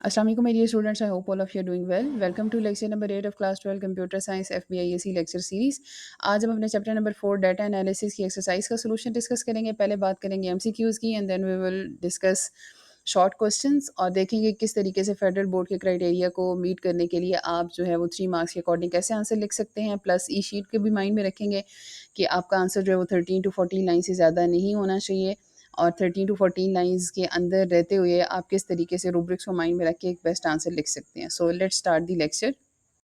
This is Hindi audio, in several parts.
Assalamu alaikum, my dear students. I hope all of you are doing well. Welcome to lecture number 8 of class 12 Computer Science FBIAC lecture series. आज हम अपने चैप्टर नंबर 4 डाटा एनालिसिस की एक्सरसाइज का सोल्यूशन डिस्कस करेंगे. पहले बात करेंगे एमसीक्यूज़ की and then we will discuss short questions और देखेंगे किस तरीके से फेडरल बोर्ड के क्राइटेरिया को मीट करने के लिए आप जो है वो 3 मार्क्स के अकॉर्डिंग कैसे आंसर लिख सकते हैं. प्लस ई शीट के भी माइंड में रखेंगे कि आपका आंसर जो है वो 13 to 14 लाइन से ज़्यादा नहीं होना चाहिए और 13 टू 14 लाइंस के अंदर रहते हुए आप किस तरीके से रूब्रिक्स को माइंड में रख के एक बेस्ट आंसर लिख सकते हैं. So let's start the lecture.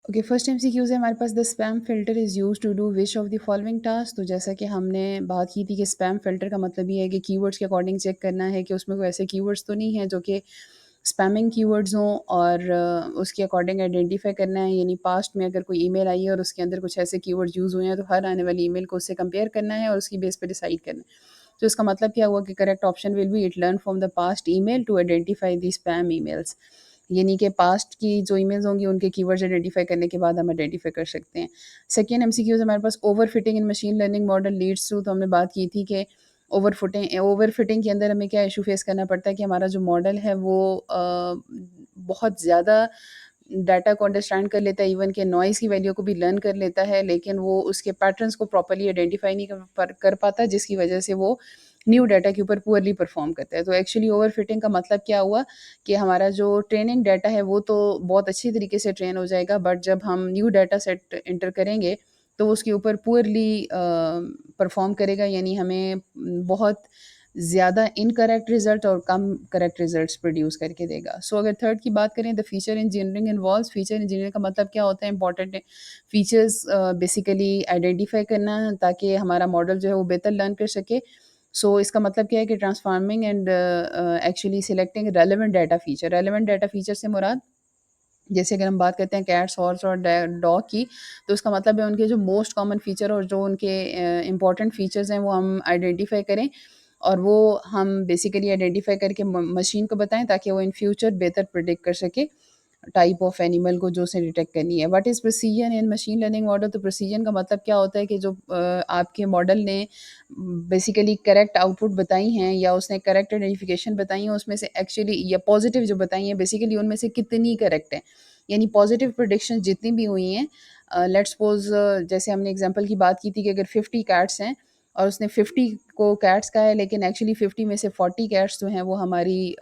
Okay, first MCQs है हमारे पास. The spam filter is use to do which of the following task. तो जैसा कि हमने बात की थी कि स्पैम फिल्टर का मतलब ये है कि कीवर्ड्स के अकॉर्डिंग चेक करना है कि उसमें कोई ऐसे कीवर्ड्स तो नहीं है जो कि स्पैमिंग कीवर्ड्स हों और उसके अकॉर्डिंग आइडेंटिफाई करना है. यानी पास्ट में अगर कोई ईमेल आई है और उसके अंदर कुछ ऐसे कीवर्ड्स यूज़ हुए हैं तो हर आने वाली ईमेल को उससे कंपेयर करना है और उसकी बेस पे डिसाइड करना है. तो इसका मतलब क्या हुआ कि correct option will be it learn from the past email to identify the spam emails. यानी कि पास्ट की जो ईमेल्स होंगी उनके कीवर्ड्स आइडेंटिफाई करने के बाद हम आइडेंटिफाई कर सकते हैं. सेकेंड एमसीक्यूज हमारे पास over fitting in machine learning model leads to. तो हमने बात की थी कि ओवर फिटिंग के अंदर हमें क्या इशू फेस करना पड़ता है कि हमारा जो मॉडल है वो बहुत ज़्यादा डाटा को अंडरस्टैंड कर लेता है, इवन के नॉइज़ की वैल्यू को भी लर्न कर लेता है, लेकिन वो उसके पैटर्न्स को प्रॉपर्ली आइडेंटिफाई नहीं कर पाता, जिसकी वजह से वो न्यू डाटा के ऊपर पुअरली परफॉर्म करता है. तो एक्चुअली ओवर फिटिंग का मतलब क्या हुआ कि हमारा जो ट्रेनिंग डाटा है वो तो बहुत अच्छी तरीके से ट्रेन हो जाएगा, बट जब हम न्यू डाटा सेट इंटर करेंगे तो वो उसके ऊपर पुअरली परफॉर्म करेगा. यानी हमें बहुत ज़्यादा इनकरेक्ट रिजल्ट और कम करेक्ट रिजल्ट्स प्रोड्यूस करके देगा. सो अगर थर्ड की बात करें, the feature engineering involves. Feature engineering का मतलब क्या होता है? इंपॉर्टेंट फीचर्स बेसिकली आइडेंटिफाई करना ताकि हमारा मॉडल जो है वो बेहतर लर्न कर सके. सो इसका मतलब क्या है कि transforming and actually selecting relevant data feature. Relevant data feature से मुराद, जैसे अगर हम बात करते हैं कैट्स, हॉर्स और डॉग की, तो उसका मतलब है उनके जो मोस्ट कॉमन फीचर और जो उनके इंपॉर्टेंट फीचर्स हैं वो हम आइडेंटिफाई करें और वो हम बेसिकली आइडेंटिफाई करके मशीन को बताएं ताकि वो इन फ्यूचर बेहतर प्रिडिक्ट कर सके टाइप ऑफ एनिमल को जो उसे डिटेक्ट करनी है. What is precision in machine learning model? तो प्रिसीजन का मतलब क्या होता है कि जो आपके मॉडल ने बेसिकली करेक्ट आउटपुट बताई हैं या उसने करेक्ट आइडेंटिफिकेशन बताई हैं, उसमें से एक्चुअली या पॉजिटिव जो बताई हैं बेसिकली उनमें से कितनी करेक्ट है. यानी पॉजिटिव प्रोडिक्शन जितनी भी हुई हैं, लेट्स सपोज जैसे हमने एग्जांपल की बात की थी कि अगर 50 कैट्स हैं और उसने 50 को कैट्स कहा है, लेकिन एक्चुअली 50 में से 40 कैट्स जो हैं वो हमारी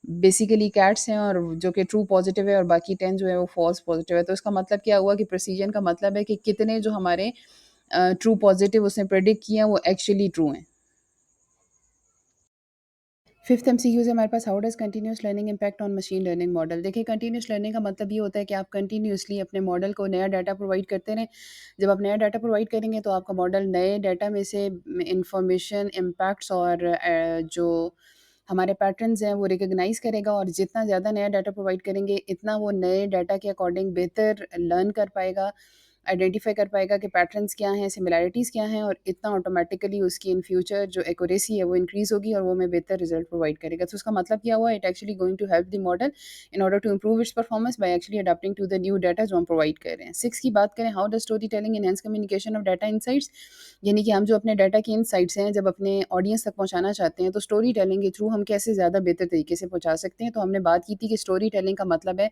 बेसिकली कैट्स हैं और जो कि ट्रू पॉजिटिव है और बाकी 10 जो है वो फॉल्स पॉजिटिव है. तो इसका मतलब क्या हुआ कि प्रिसीजन का मतलब है कि कितने जो हमारे ट्रू पॉजिटिव उसने प्रेडिक्ट किए हैं वो एक्चुअली ट्रू हैं. फिफ्थ एमसीक्यू से हमारे पास, how does continuous learning impact on machine learning model. देखिए, कंटिन्यूस लर्निंग का मतलब ये होता है कि आप कंटिन्यूसली अपने मॉडल को नया डाटा प्रोवाइड करते रहें. जब आप नया डाटा प्रोवाइड करेंगे तो आपका मॉडल नए डाटा में से इंफॉर्मेशन, इम्पैक्ट्स और जो हमारे पैटर्न्स हैं वो रिकग्नाइज करेगा और जितना ज़्यादा नया डाटा प्रोवाइड करेंगे इतना वो नए डाटा के अकॉर्डिंग बेहतर लर्न कर पाएगा, आइडेंटिफाई कर पाएगा कि पैटर्न्स क्या हैं, सिमिलैरिटीज़ क्या हैं, और इतना ऑटोमेटिकली उसकी इन फ्यूचर जो एक्यूरेसी है वो इंक्रीज़ होगी और वो हमें बेहतर रिजल्ट प्रोवाइड करेगा. तो उसका मतलब क्या हुआ? It actually going to help the model in order to improve its performance by actually adapting to the new data जो हम प्रोवाइड कर रहे हैं. सिक्स की बात करें, how does story telling enhance communication of data insights. यानी कि हम जो अपने डाटा की इनसाइट्स हैं जब अपने ऑडियंस तक पहुंचाना चाहते हैं तो स्टोरी टेलिंग के थ्रू हम कैसे ज़्यादा बेहतर तरीके से पहुंचा सकते हैं. तो हमने बात की थी कि स्टोरी टेलिंग का मतलब है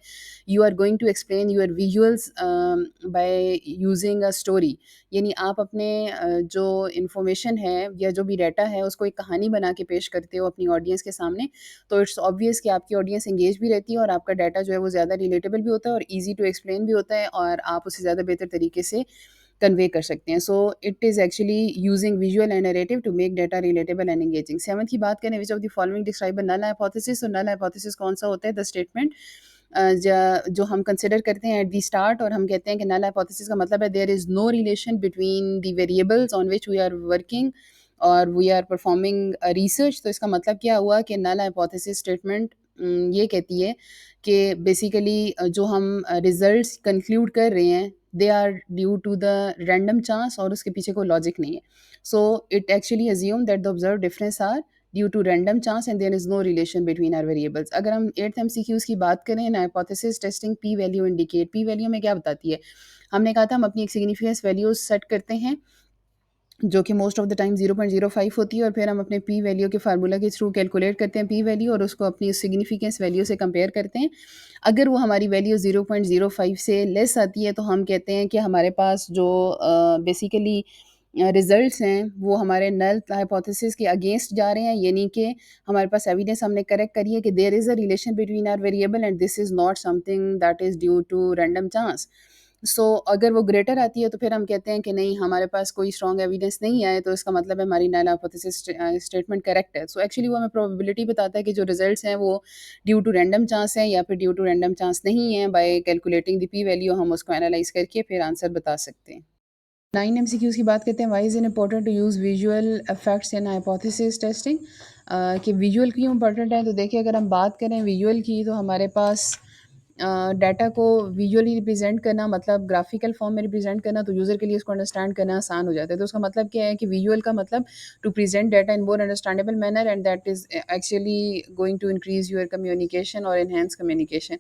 you are going to explain your visuals by using a story. यानी आप अपने जो इन्फॉर्मेशन है या जो भी डाटा है उसको एक कहानी बना के पेश करते हो अपनी ऑडियंस के सामने. तो इट्स ऑब्वियस कि आपकी ऑडियंस एंगेज भी रहती है और आपका डाटा जो है वो ज़्यादा रिलेटेबल भी होता है और ईजी टू एक्सप्लेन भी होता है और आप उसे ज़्यादा बेहतर तरीके से कन्वे कर सकते हैं. So it is actually using visual and narrative to make data relatable and engaging. Seventh की बात करें, which of the following describe a null hypothesis. तो नल हाइपोथेसिस कौन सा होता है? द स्टेटमेंट जो हम कंसिडर करते हैं एट दी स्टार्ट और हम कहते हैं कि नल हाइपोथेसिस का मतलब है there is no relation between the variables on which we are working और वी आर परफॉर्मिंग रिसर्च. तो इसका मतलब क्या हुआ कि नल हाइपोथेसिस स्टेटमेंट ये कहती है कि बेसिकली जो हम रिजल्ट्स कंक्लूड कर रहे हैं they are due to the random chance और उसके पीछे कोई लॉजिक नहीं है. So it actually assume that the observe difference are due to random chance and there is no relation between our variables. अगर हम एट्थ एमसीक्यूज की बात करें, hypothesis testing P value indicate. P value में क्या बताती है? हमने कहा था हम अपनी एक सिग्निफिकेंस वैल्यूज सेट करते हैं जो कि मोस्ट ऑफ द टाइम 0.05 होती है, और फिर हम अपने पी वैल्यू के फार्मूला के थ्रू कैलकुलेट करते हैं पी वैल्यू, और उसको अपनी सिग्निफिकेंस वैल्यू से कंपेयर करते हैं। अगर वो हमारी वैल्यू 0.05 से लेस आती है तो हम कहते हैं कि हमारे पास जो बेसिकली रिजल्ट्स हैं वो हमारे नल हाइपोथेसिस के अगेंस्ट जा रहे हैं, यानी कि हमारे पास एविडेंस हमने करेक्ट करी है कि there is a relation between our variable and this is not something that is due to random chance. So अगर वो ग्रेटर आती है तो फिर हम कहते हैं कि नहीं, हमारे पास कोई स्ट्रॉन्ग एविडेंस नहीं है, तो इसका मतलब है हमारी नल हाइपोथेसिस स्टेटमेंट करेक्ट है। सो एक्चुअली वो हमें प्रोबेबिलिटी बताता है कि जो रिजल्ट्स हैं वो ड्यू टू रैंडम चांस हैं या फिर ड्यू टू रैंडम चांस नहीं है। Bye calculating the P value हम उसको एनालाइज करके फिर आंसर बता सकते हैं। 9 एमसीक्यूज़ की बात करते हैं। Why is it important to use visual effects in hypothesis testing? कि विजुअल क्यों इंपॉर्टेंट है? तो देखिए, अगर हम बात करें विजुअल की, तो हमारे पास डाटा को विजुअली रिप्रेजेंट करना, मतलब ग्राफिकल फॉर्म में रिप्रेजेंट करना, तो यूज़र के लिए उसको अंडरस्टैंड करना आसान हो जाता है। तो उसका मतलब क्या है कि विजुअल का मतलब to present data in more understandable manner, and that is actually going to increase your communication और एनहेंस कम्युनिकेशन।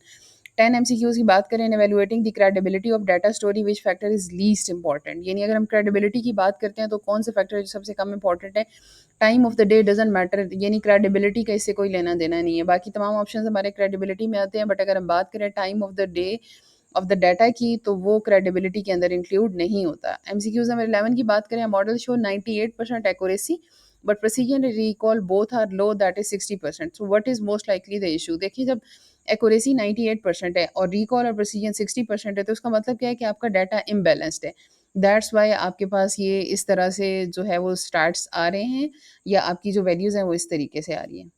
10 एमसीक्यूज़ की बात करें, in evaluating the credibility of data story which factor is least important? यानी अगर हम क्रेडिबिलिटी की बात करते हैं तो कौन से फैक्टर सबसे कम इंपॉर्टेंट है? Time of the day doesn't matter, यानी क्रेडिबिलिटी का इससे कोई लेना-देना नहीं है। बाकी तमाम ऑप्शंस हमारे क्रेडिबिलिटी में आते हैं, बट अगर हम बात करें time of the day of the data की, तो वो क्रेडिबिलिटी के अंदर इंक्लूड नहीं होता। एमसीक्यूज़ नंबर 11 की बात करें, model show 98% accuracy but precision recall both are low, that is 60%। So what is most likely the issue? देखिए, जब एक्यूरेसी 98% है और रिकॉल और प्रिसिजन 60% है, तो उसका मतलब क्या है कि आपका डाटा इम्बैलेंस्ड है। दैट्स वाई आपके पास ये इस तरह से जो है वो स्टार्ट्स आ रहे हैं, या आपकी जो वैल्यूज़ हैं वो इस तरीके से आ रही हैं।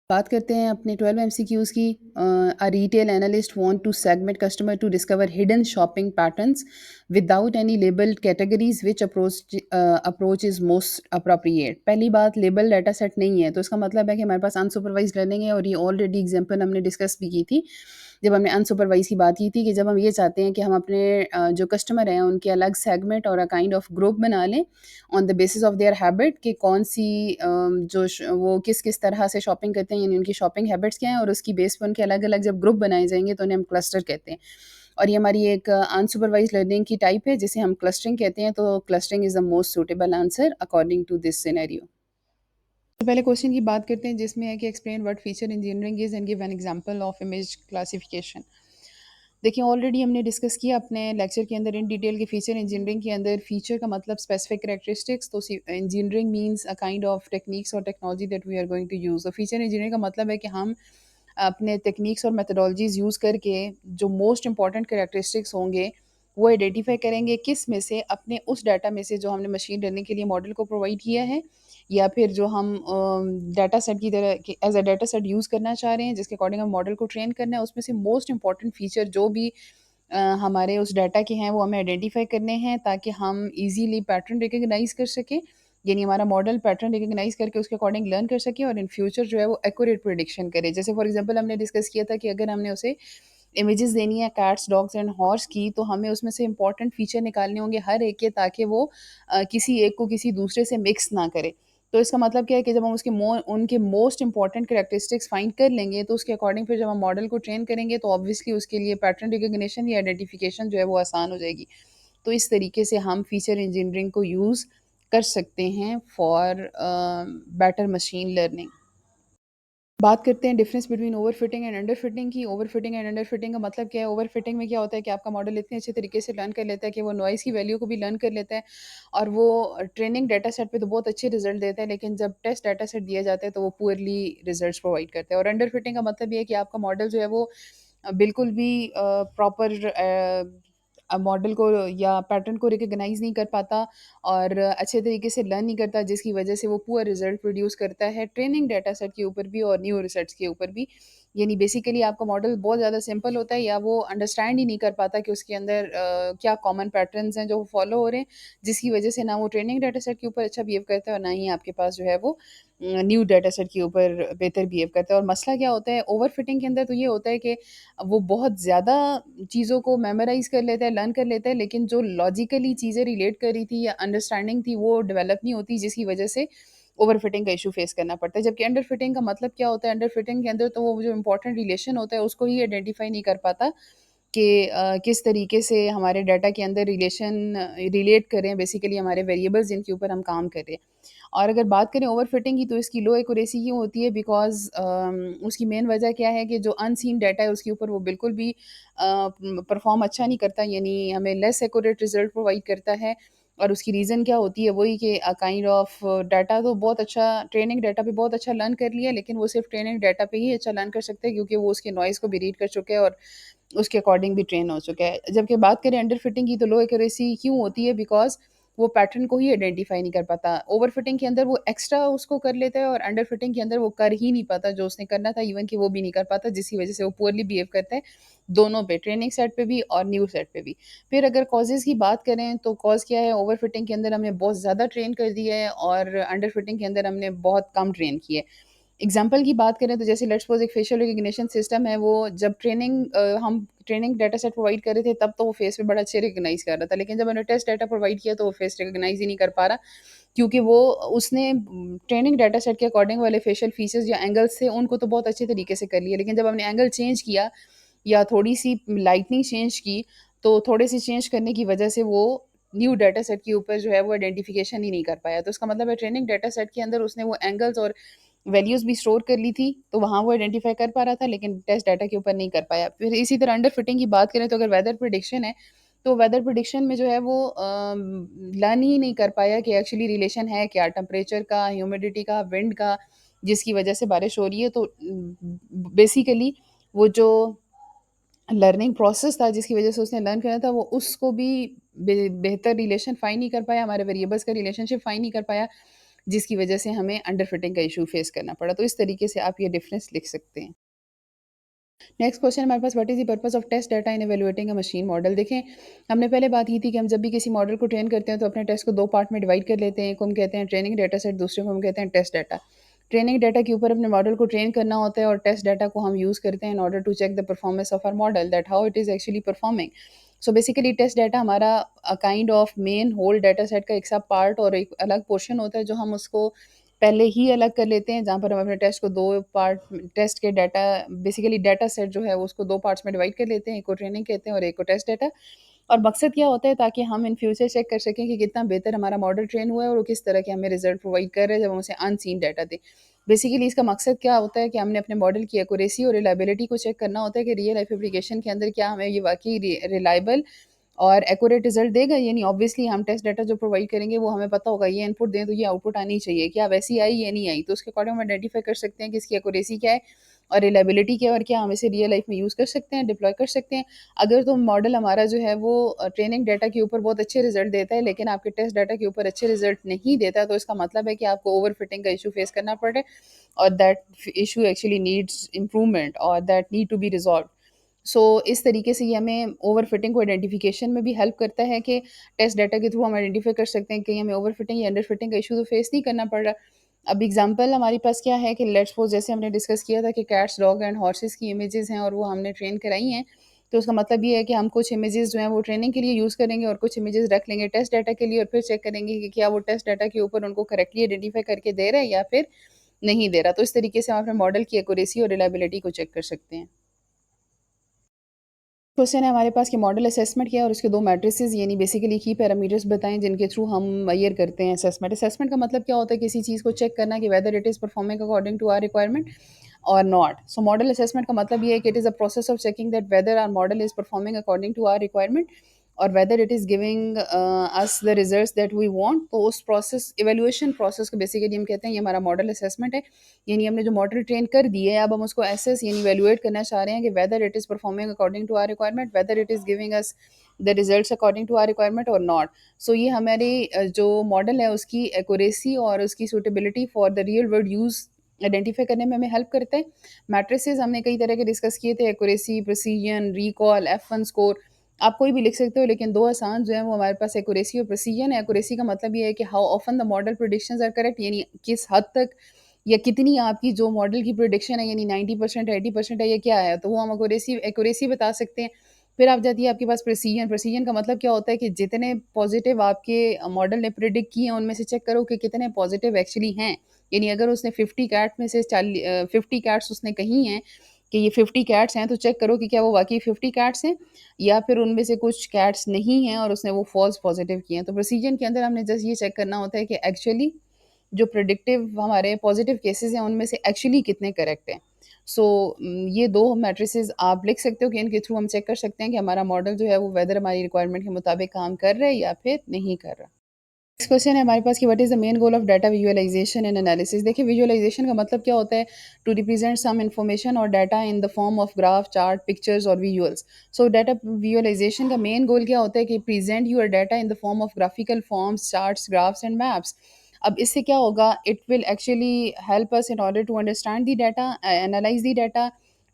बात करते हैं अपने 12 एमसीक्यूज़ की। A retail analyst want to segment customer to discover hidden shopping patterns without any labelled categories, which approach is most appropriate? पहली बात, लेबल डाटा सेट नहीं है, तो इसका मतलब है कि हमारे पास अनसुपरवाइज्ड लर्निंग है, और ये ऑलरेडी एग्जांपल हमने डिस्कस भी की थी जब हमने अनसुपरवाइज की बात की थी, कि जब हम ये चाहते हैं कि हम अपने जो कस्टमर हैं उनके अलग सेगमेंट और अ काइंड ऑफ ग्रुप बना लें on the basis of their habit, कि कौन सी वो किस किस तरह से शॉपिंग करते हैं, यानी उनकी शॉपिंग हैबिट्स क्या हैं, और उसकी बेस पर उनके अलग अलग जब ग्रुप बनाए जाएंगे तो उन्हें हम क्लस्टर कहते हैं। और ये हमारी एक अनसुपरवाइज लर्निंग की टाइप है जिसे हम क्लस्टरिंग कहते हैं। तो clustering is the most suitable answer according to this scenario. तो पहले क्वेश्चन की बात करते हैं, जिसमें है कि explain what feature engineering is and give an example of image classification. देखिए, ऑलरेडी हमने डिस्कस किया अपने लेक्चर के अंदर इन डिटेल कि फ़ीचर इंजीनियरिंग के अंदर फ़ीचर का मतलब स्पेसिफिक कैरेक्टरिस्टिक्स, तो engineering means a kind of techniques और technology that we are going to use. तो फ़ीचर इंजीनियरिंग का मतलब है कि हम अपने टेक्निक्स और मेथडोलॉजीज़ यूज़ करके जो मोस्ट इंपॉर्टेंट कैरेक्टरिस्टिक्स होंगे वो आइडेंटिफाई करेंगे, किस में से अपने उस डाटा में से जो हमने मशीन लर्निंग के लिए मॉडल को प्रोवाइड किया है, या फिर जो हम डाटा सेट की तरह as a data set use करना चाह रहे हैं जिसके अकॉर्डिंग हम मॉडल को ट्रेन करना है, उसमें से मोस्ट इंपॉर्टेंट फीचर जो भी हमारे उस डाटा के हैं वो हमें आइडेंटिफाई करने हैं, ताकि हम इजीली पैटर्न रिकग्नाइज कर सकें, यानी हमारा मॉडल पैटर्न रिकग्नाइज करके उसके अकॉर्डिंग लर्न कर सके और इन फ्यूचर जो है वो एक्यूरेट प्रिडिक्शन करे। जैसे फॉर एग्जांपल हमने डिस्कस किया था कि अगर हमने उसे इमेजेस देनी है कैट्स, डॉग्स एंड हॉर्स की, तो हमें उसमें से इंपॉर्टेंट फीचर निकालने होंगे हर एक के, ताकि वो किसी एक को किसी दूसरे से मिक्स ना करे। तो इसका मतलब क्या है कि जब हम उसके उनके मोस्ट इंपॉर्टेंट कैरेक्टरिस्टिक्स फाइंड कर लेंगे, तो उसके अकॉर्डिंग फिर जब हम मॉडल को ट्रेन करेंगे तो ऑब्वियसली उसके लिए पैटर्न रिकग्निशन या आइडेंटिफिकेशन जो है वो आसान हो जाएगी। तो इस तरीके से हम फीचर इंजीनियरिंग को यूज़ कर सकते हैं फॉर बेटर मशीन लर्निंग। बात करते हैं difference between overfitting and underfitting की। ओवरफिटिंग एंड अंडरफिटिंग का मतलब क्या है? ओवरफिटिंग में क्या होता है कि आपका मॉडल इतने अच्छे तरीके से लर्न कर लेता है कि वो नॉइज़ की वैल्यू को भी लर्न कर लेता है, और वो ट्रेनिंग डाटा सेट पे तो बहुत अच्छे रिजल्ट देता है, लेकिन जब टेस्ट डाटा सेट दिया जाता है तो वो पुअरली रिजल्ट्स प्रोवाइड करता है। और अंडरफिटिंग का मतलब ये है कि आपका मॉडल जो है वो बिल्कुल भी प्रॉपर मॉडल को या पैटर्न को रिकॉग्नाइज़ नहीं कर पाता, और अच्छे तरीके से लर्न नहीं करता, जिसकी वजह से वो पुअर रिज़ल्ट प्रोड्यूस करता है ट्रेनिंग डाटा सेट के ऊपर भी और न्यू रिसर्च के ऊपर भी। यानी बेसिकली आपका मॉडल बहुत ज़्यादा सिंपल होता है, या वो अंडरस्टैंड ही नहीं कर पाता कि उसके अंदर क्या कॉमन पैटर्न्स हैं जो वो फॉलो हो रहे हैं, जिसकी वजह से ना वो ट्रेनिंग डाटा सेट के ऊपर अच्छा बिहेव करता है और ना ही आपके पास जो है वो न्यू डाटा सेट के ऊपर बेहतर बिहेव करता है। और मसला क्या होता है ओवरफिटिंग के अंदर? तो ये होता है कि वो बहुत ज़्यादा चीज़ों को मेमोराइज़ कर लेता है, लर्न कर लेता है, लेकिन जो लॉजिकली चीज़ें रिलेट कर रही थी या अंडरस्टैंडिंग थी वो डेवलप नहीं होती, जिसकी वजह से ओवरफिटिंग का इशू फेस करना पड़ता है। जबकि अंडरफिटिंग का मतलब क्या होता है? अंडरफिटिंग के अंदर तो वो जो इंपॉर्टेंट रिलेशन होता है उसको ही आइडेंटिफाई नहीं कर पाता, किस तरीके से हमारे डाटा के अंदर रिलेट करें बेसिकली हमारे वेरिएबल्स जिनके ऊपर हम काम कर रहे हैं। और अगर बात करें ओवरफिटिंग की तो इसकी लो एक्यूरेसी क्यों होती है? बिकॉज़ उसकी मेन वजह क्या है कि जो अनसीन डाटा है उसके ऊपर वो बिल्कुल भी परफ़ॉर्म अच्छा नहीं करता, यानी हमें लेस एक्यूरेट रिज़ल्ट प्रोवाइड करता है। और उसकी रीज़न क्या होती है? वही कि काइंड ऑफ डाटा तो बहुत अच्छा ट्रेनिंग डाटा पे बहुत अच्छा लर्न कर लिया, लेकिन वो सिर्फ़ ट्रेनिंग डाटा पे ही अच्छा लर्न कर सकता है क्योंकि वो उसके नॉइज़ को भी रीड कर चुके हैं और उसके अकॉर्डिंग भी ट्रेन हो चुका है। जबकि बात करें अंडर फिटिंग की तो लो एक्यूरेसी क्यों होती है? बिकॉज़ वो पैटर्न को ही आइडेंटिफ़ाई नहीं कर पाता। ओवर फिटिंग के अंदर वो एक्स्ट्रा उसको कर लेता है और अंडर फिटिंग के अंदर वो कर ही नहीं पाता जो उसने करना था, इवन कि वो भी नहीं कर पाता, जिसकी वज़ह से वो पुअरली बिहेव करता है, दोनों पे, ट्रेनिंग सेट पे भी और न्यू सेट पे भी। फिर अगर कॉजेज़ की बात करें तो कॉज़ क्या है? ओवर फिटिंग के अंदर हमने बहुत ज़्यादा ट्रेन कर दिया है और अंडर फिटिंग के अंदर हमने बहुत कम ट्रेन किया है। एग्जाम्पल की बात करें तो जैसे लेट्स सपोज़ एक फेशियल रिकॉग्निशन सिस्टम है, वो जब हम ट्रेनिंग डाटा सेट प्रोवाइड कर रहे थे तब तो वो फेस पे बड़ा अच्छे रिकॉग्नाइज़ कर रहा था। लेकिन जब हमने टेस्ट डाटा प्रोवाइड किया तो वो फेस रिकॉग्नाइज़ ही नहीं कर पा रहा, क्योंकि वो उसने ट्रेनिंग डाटा सेट के अकॉर्डिंग वाले फेशियल फीचर्स या एंगल्स थे उनको तो बहुत अच्छे तरीके से कर लिया। लेकिन जब हमने एंगल चेंज किया या थोड़ी-सी लाइटनिंग चेंज की, तो थोड़े-से चेंज करने की वजह से वो न्यू डाटा सेट के ऊपर जो है वो आइडेंटिफिकेशन ही नहीं कर पाया। तो इसका मतलब है ट्रेनिंग डाटा सेट के अंदर उसने वो एंगल्स और वैल्यूज़ भी स्टोर कर ली थी, तो वहाँ वो आइडेंटिफ़ाई कर पा रहा था, लेकिन टेस्ट डाटा के ऊपर नहीं कर पाया। फिर इसी तरह अंडर फिटिंग की बात करें तो अगर वेदर प्रेडिक्शन है, तो वेदर प्रेडिक्शन में जो है वो लर्न ही नहीं कर पाया कि एक्चुअली रिलेशन है क्या टेम्परेचर का, ह्यूमिडिटी का, विंड का, जिसकी वजह से बारिश हो रही है। तो बेसिकली वो जो लर्निंग प्रोसेस था जिसकी वजह से उसने लर्न करना था, वो उसको भी बेहतर रिलेशन फाइंड नहीं कर पाया, हमारे वेरिएबल्स का रिलेशनशिप फाइंड नहीं कर पाया, जिसकी वजह से हमें अंडर फिटिंग का इशू फेस करना पड़ा। तो इस तरीके से आप ये डिफरेंस लिख सकते हैं। नेक्स्ट क्वेश्चन हमारे पास, what is the purpose of test data in evaluating a machine model? देखें, हमने पहले बात की थी कि हम जब भी किसी मॉडल को ट्रेन करते हैं तो अपने टेस्ट को 2 पार्ट में डिवाइड कर लेते हैं। एक को हम कहते हैं ट्रेनिंग डाटा सेट, दूसरे को हम कहते हैं टेस्ट डाटा। ट्रेनिंग डाटा के ऊपर अपने मॉडल को ट्रेन करना होता है और टेस्ट डाटा को हम यूज़ करते हैं in order to check the performance of our model that how it is actually performing. So basically test data हमारा kind of main whole data set का एक सब पार्ट और एक अलग पोर्शन होता है जो हम उसको पहले ही अलग कर लेते हैं, जहाँ पर हम अपने टेस्ट को 2 पार्ट टेस्ट के डाटा बेसिकली डाटा सेट जो है वो उसको 2 पार्ट्स में डिवाइड कर लेते हैं, एक को ट्रेनिंग कहते हैं और एक को टेस्ट डाटा। और मकसद क्या होता है? ताकि हम इन फ्यूचर चेक कर सकें कि कितना बेहतर हमारा मॉडल ट्रेन हुआ है और वो किस तरह के हमें रिजल्ट प्रोवाइड कर रहे हैं जब हम उसे अनसीन डाटा दें। बेसिकली इसका मकसद क्या होता है कि हमने अपने मॉडल की एक्यूरेसी और रिलायबिलिटी को चेक करना होता है कि रियल लाइफ एप्लीकेशन के अंदर क्या हमें ये वाक़ई रिलायबल और एक्यूरेट रिज़ल्ट देगा। यानी ऑब्वियसली हम टेस्ट डाटा जो प्रोवाइड करेंगे वो हमें पता होगा ये इनपुट दें तो ये आउटपुट आनी चाहिए। क्या वैसी आई या नहीं आई? तो उसके अकॉर्डिंग हम आइडेंटिफ़ाई कर सकते हैं कि इसकी एक्यूरेसी क्या है और रिलायबिलिटी क्या है और क्या हम इसे रियल लाइफ़ में यूज़ कर सकते हैं, डिप्लॉय कर सकते हैं। अगर तो मॉडल हमारा जो है वो ट्रेनिंग डाटा के ऊपर बहुत अच्छे रिज़ल्ट देता है लेकिन आपके टेस्ट डाटा के ऊपर अच्छे रिज़ल्ट नहीं देता, तो इसका मतलब है कि आपको ओवर फिटिंग का इश्यू फेस करना पड़ रहा है और that issue actually needs improvement और दैट नीड टू बी रिज़ॉल्व्ड। सो इस तरीके से ये हमें ओवर फिटिंग को आइडेंटिफिकेशन में भी हेल्प करता है कि टेस्ट डाटा के थ्रू हम आइडेंटिफाई कर सकते हैं कि हमें ओवर फिटिंग या अंडर फिटिंग का इशू तो फेस नहीं करना पड़ रहा। अब एग्जांपल हमारे पास क्या है कि लेट्स सपोज जैसे हमने डिस्कस किया था कि कैट्स, डॉग एंड हॉर्सेस की इमेजेस हैं और वो हमने ट्रेन कराई हैं, तो उसका मतलब ये है कि हम कुछ इमेजेस जो हैं वो ट्रेनिंग के लिए यूज़ करेंगे और कुछ इमेजेस रख लेंगे टेस्ट डाटा के लिए और फिर चेक करेंगे कि क्या वो टेस्ट डाटा के ऊपर उनको करेक्टली आइडेंटिफाई करके दे रहा है या फिर नहीं दे रहा। तो इस तरीके से हम अपने मॉडल की एक्यूरेसी और रिलायबिलिटी को चेक कर सकते हैं। क्वेश्चन है हमारे पास कि मॉडल असेसमेंट क्या है और उसके 2 मैट्रिसेस यानी बेसिकली की पैरामीटर्स बताएं जिनके थ्रू हम मेजर करते हैं असेसमेंट। असेसमेंट का मतलब क्या होता है? किसी चीज़ को चेक करना कि whether it is performing according to our requirement और नॉट। सो मॉडल असेसमेंट का मतलब ये है कि it is a process of checking that whether our model is performing according to our requirement और whether it is giving us the results that we want. तो उस प्रोसेस इवैल्यूएशन प्रोसेस को बेसिकली हम कहते हैं ये हमारा मॉडल असेसमेंट है। यानी हमने जो मॉडल ट्रेन कर दी है अब हम उसको एसेस यानी इवैल्यूएट करना चाह रहे हैं कि whether it is performing according to our requirement, whether it is giving us the results according to our requirement और नॉट। सो ये हमारे जो मॉडल है उसकी एक्यूरेसी और उसकी suitability for the real world use identify करने में हमें हेल्प करता है। मैट्रिसेस हमने कई तरह के डिस्कस किए थे, accuracy, precision, recall, F1 score. आप कोई भी लिख सकते हो लेकिन 2 आसान जो हैं वो हमारे पास एक्यूरेसी और प्रिसिजन है। एक्यूरेसी का मतलब ये है कि how often the model predictions are correct, यानी किस हद तक या कितनी आपकी जो मॉडल की प्रेडिक्शन है यानी 90% 80% है, ये क्या है? तो वो हम एक्यूरेसी एक्यूरेसी बता सकते हैं। फिर आप जाती है आपके पास प्रिसिजन। प्रिसिजन का मतलब क्या होता है कि जितने पॉजिटिव आपके मॉडल ने प्रिडिक्ट किए हैं उनमें से चेक करो कि कितने पॉजिटिव एक्चुअली हैं। यानी अगर उसने 50 कैट में से 50 कैट्स उसने कही हैं कि ये 50 कैट्स हैं, तो चेक करो कि क्या वो वाक़ई 50 कैट्स हैं या फिर उनमें से कुछ कैट्स नहीं हैं और उसने वो फ़ॉल्स पॉज़िटिव किए हैं। तो प्रोसीजर के अंदर हमने जस्ट ये चेक करना होता है कि एक्चुअली जो प्रेडिक्टिव हमारे पॉज़िटिव केसेज़ हैं, उनमें से एक्चुअली कितने करेक्ट हैं। सो ये 2 मैट्रिसेस आप लिख सकते हो कि इनके थ्रू हम चेक कर सकते हैं कि हमारा मॉडल जो है वो वेदर हमारी रिक्वायरमेंट के मुताबिक काम कर रहा है या फिर नहीं कर रहा। नेक्स्ट क्वेश्चन है हमारे पास कि what is the main goal of data visualisation and analysis. देखिए विजुअलाइजेशन का मतलब क्या होता है, टू रिप्रेजेंट सम इंफॉर्मेशन और data in the form of graph, chart, pictures और विजुअल्स। सो डाटा विजुअलाइजेशन का मेन गोल क्या होता है कि present your data in the form of graphical forms, charts, graphs and maps. अब इससे क्या होगा, it will actually help us in order to understand the data, analyse the data.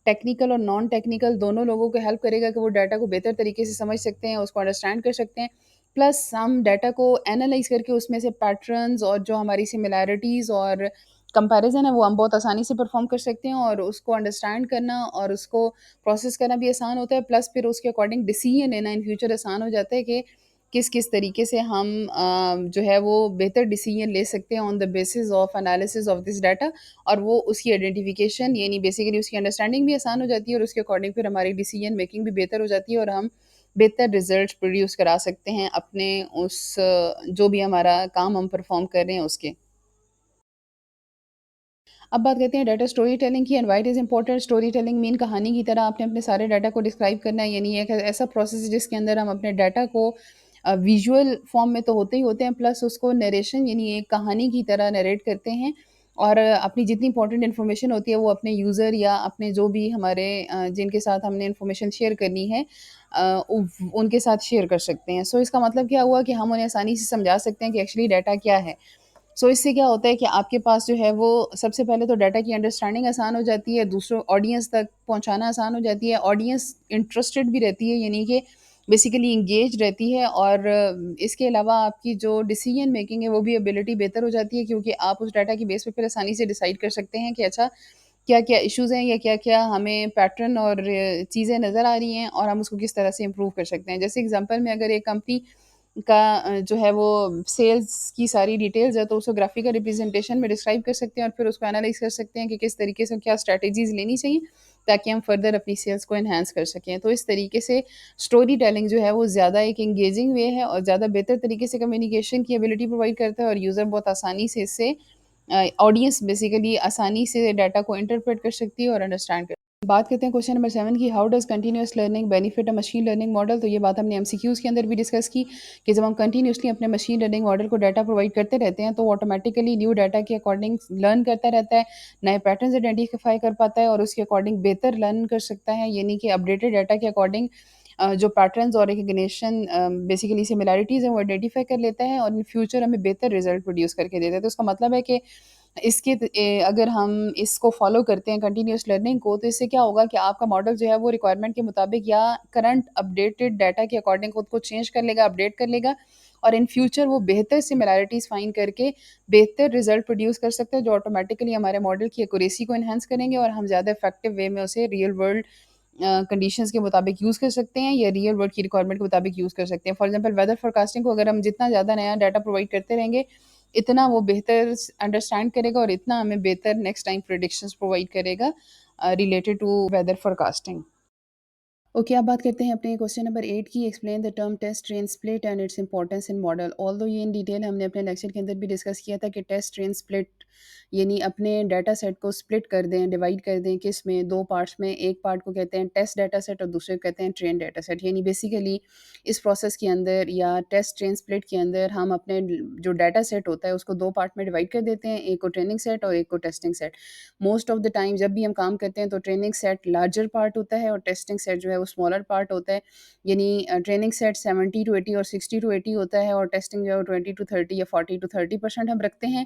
Technical और नॉन टेक्निकल दोनों लोगों को हेल्प करेगा कि वो डाटा को बेहतर तरीके से समझ सकते हैं, उसको अंडरस्टैंड कर सकते हैं। प्लस हम डाटा को एनालाइज़ करके उसमें से पैटर्न्स और जो हमारी सिमिलैरिटीज़ और कंपैरिज़न है वो हम बहुत आसानी से परफ़ॉर्म कर सकते हैं और उसको अंडरस्टैंड करना और उसको प्रोसेस करना भी आसान होता है। प्लस फिर उसके अकॉर्डिंग डिसीजन लेना इन फ्यूचर आसान हो जाता है कि किस-किस तरीके से हम जो है वो बेहतर डिसीजन ले सकते हैं on the basis of analysis of this data. और वो उसकी आइडेंटिफिकेशन यानी बेसिकली उसकी अंडरस्टैंडिंग भी आसान हो जाती है और उसके अकॉर्डिंग फिर हमारी डिसीजन मेकिंग भी बेहतर हो जाती है और हम बेहतर रिज़ल्ट प्रोड्यूस करा सकते हैं अपने उस जो भी हमारा काम हम परफ़ॉर्म कर रहे हैं उसके। अब बात करते हैं डाटा स्टोरी टेलिंग की and why it is important. Story telling mean कहानी की तरह आपने अपने सारे डाटा को डिस्क्राइब करना है, यानी एक ऐसा प्रोसेस है जिसके अंदर हम अपने डाटा को विजुअल फॉर्म में तो होते ही होते हैं, प्लस उसको नरेशन यानी एक कहानी की तरह नरेट करते हैं और अपनी जितनी इंपॉर्टेंट इन्फॉर्मेशन होती है वो अपने यूज़र या अपने जो भी हमारे जिनके साथ हमने इन्फॉर्मेशन शेयर करनी है उनके साथ शेयर कर सकते हैं। सो इसका मतलब क्या हुआ कि हम उन्हें आसानी से समझा सकते हैं कि एक्चुअली डाटा क्या है। सो इससे क्या होता है कि आपके पास जो है वो सबसे पहले तो डाटा की अंडरस्टैंडिंग आसान हो जाती है, दूसरों ऑडियंस तक पहुँचाना आसान हो जाती है, ऑडियंस इंटरेस्टेड भी रहती है यानी कि बेसिकली एंगेज रहती है और इसके अलावा आपकी जो डिसीजन मेकिंग है वो भी एबिलिटी बेहतर हो जाती है क्योंकि आप उस डाटा की बेस पे फिर आसानी से डिसाइड कर सकते हैं कि अच्छा क्या-क्या इश्यूज़ हैं या क्या-क्या हमें पैटर्न और चीज़ें नज़र आ रही हैं और हम उसको किस तरह से इम्प्रूव कर सकते हैं। जैसे एग्ज़ाम्पल में अगर एक कंपनी का जो है वो सेल्स की सारी डिटेल्स है तो उसको ग्राफिकल रिप्रेजेंटेशन में डिस्क्राइब कर सकते हैं और फिर उसको एनालाइज़ कर सकते हैं कि किस तरीके से क्या स्ट्रैटेजीज़ लेनी चाहिए ताकि हम फर्दर अपनी सेल्स को एनहांस कर सकें। तो इस तरीके से स्टोरी टेलिंग जो है वो ज़्यादा एक एंगेजिंग वे है और ज़्यादा बेहतर तरीके से कम्युनिकेशन की एबिलिटी प्रोवाइड करता है और यूज़र बहुत आसानी से इससे ऑडियंस बेसिकली आसानी से डाटा को इंटरप्रेट कर सकती है और अंडरस्टैंड कर। बात करते हैं क्वेश्चन नंबर 7 की, how does continuous learning benefit a machine learning model. तो ये बात हमने एमसीक्यूज़ के अंदर भी डिस्कस की कि जब हम कंटीन्यूअसली अपने मशीन लर्निंग मॉडल को डाटा प्रोवाइड करते रहते हैं तो ऑटोमेटिकली न्यू डाटा के अकॉर्डिंग लर्न करता रहता है, नए पैटर्न्स आइडेंटिफाई कर पाता है और उसके अकॉर्डिंग बेहतर लर्न कर सकता है, यानी कि अपडेटेड डाटा के अकॉर्डिंग जो पैटर्न्स और रिकग्निशन बेसिकली सिमिलैरिटीज़ हैं वो आइडेंटिफाई कर लेता है और इन फ्यूचर हमें बेहतर रिजल्ट प्रोड्यूस करके देता है। तो इसका मतलब है कि अगर हम इसको फ़ॉलो करते हैं कंटीन्यूअस लर्निंग को, तो इससे क्या होगा कि आपका मॉडल जो है वो रिक्वायरमेंट के मुताबिक या करंट अपडेटेड डाटा के अकॉर्डिंग खुद को चेंज कर लेगा, अपडेट कर लेगा और इन फ्यूचर वो बेहतर सिमिलैरिटीज़ फाइंड करके बेहतर रिज़ल्ट प्रोड्यूस कर सकते हैं, जो ऑटोमैटिकली हमारे मॉडल की एक्यूरेसी को एनहांस करेंगे और हम ज़्यादा इफेक्टिव वे में उसे रियल वर्ल्ड कंडीशंस के मुताबिक यूज़ कर सकते हैं या रियल वर्ल्ड की रिक्वायरमेंट के मुताबिक यूज़ कर सकते हैं। फॉर एग्ज़ाम्पल वेदर फोरकास्टिंग को अगर हम जितना ज़्यादा नया डाटा प्रोवाइड करते रहेंगे, इतना वो बेहतर अंडरस्टैंड करेगा और इतना हमें बेहतर नेक्स्ट टाइम प्रेडिक्शंस प्रोवाइड करेगा related to weather forecasting. Okay, अब बात करते हैं अपने क्वेश्चन नंबर 8 की, explain the term test train split and its importance in model. Although ये इन डिटेल हमने अपने लेक्चर के अंदर भी डिस्कस किया था कि टेस्ट ट्रेन स्प्लिट यानी अपने डाटा सेट को स्प्लिट कर दें, डिवाइड कर दें, किस में, दो पार्ट्स में। एक पार्ट को कहते हैं टेस्ट डाटा सेट और दूसरे को कहते हैं ट्रेन डाटा सेट। यानी बेसिकली इस प्रोसेस के अंदर या टेस्ट ट्रेन स्प्लिट के अंदर हम अपने जो डाटा सेट होता है उसको दो पार्ट में डिवाइड कर देते हैं, एक को ट्रेनिंग सेट और एक को testing set. Most of the time जब भी हम काम करते हैं तो ट्रेनिंग सेट लार्जर पार्ट होता है और टेस्टिंग सेट जो है वो स्मॉलर पार्ट होता है। यानी ट्रेनिंग सेट 70 टू 80 और 60 टू 80 होता है और टेस्टिंग जो है वो 20 टू 30 या 40 टू 30% हम रखते हैं।